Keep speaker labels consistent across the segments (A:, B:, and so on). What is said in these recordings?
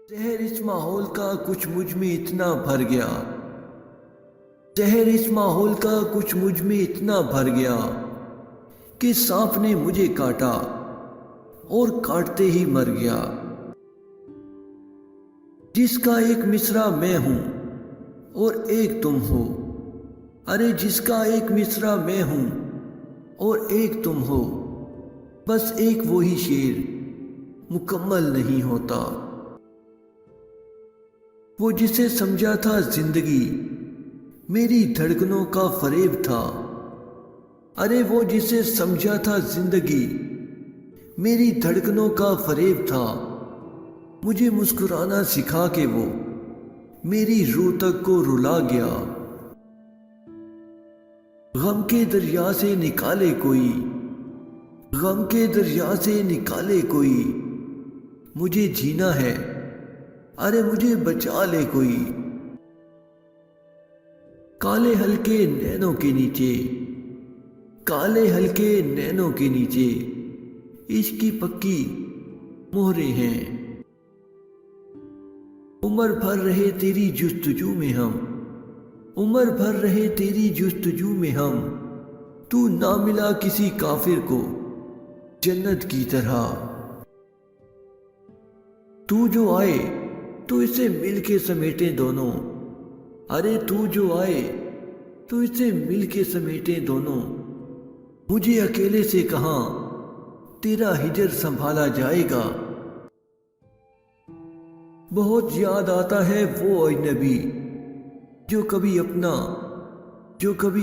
A: زہر اس ماحول کا کچھ مجھ میں اتنا بھر گیا، زہر اس ماحول کا کچھ مجھ میں اتنا بھر گیا کہ سانپ نے مجھے کاٹا اور کاٹتے ہی مر گیا۔ جس کا ایک مصرع میں ہوں اور ایک تم ہو، ارے جس کا ایک مصرع میں ہوں اور ایک تم ہو، بس ایک وہی شعر مکمل نہیں ہوتا۔ وہ جسے سمجھا تھا زندگی میری دھڑکنوں کا فریب تھا، ارے وہ جسے سمجھا تھا زندگی میری دھڑکنوں کا فریب تھا، مجھے مسکرانا سکھا کے وہ میری روح تک کو رلا گیا۔ غم کے دریا سے نکالے کوئی، غم کے دریا سے نکالے کوئی، مجھے جینا ہے، ارے مجھے بچا لے کوئی۔ کالے ہلکے نینوں کے نیچے، کالے ہلکے نینوں کے نیچے عشق کی پکی مہریں ہیں۔ عمر بھر رہے تیری جستجو میں ہم، عمر بھر رہے تیری جستجو میں ہم، تو نہ ملا کسی کافر کو جنت کی طرح۔ تو جو آئے تو اسے مل کے سمیٹے دونوں، ارے تو جو آئے تو اسے مل کے سمیٹے دونوں، مجھے اکیلے سے کہاں تیرا ہجر سنبھالا جائے گا۔ بہت یاد آتا ہے وہ اجنبی جو کبھی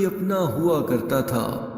A: اپنا ہوا کرتا تھا۔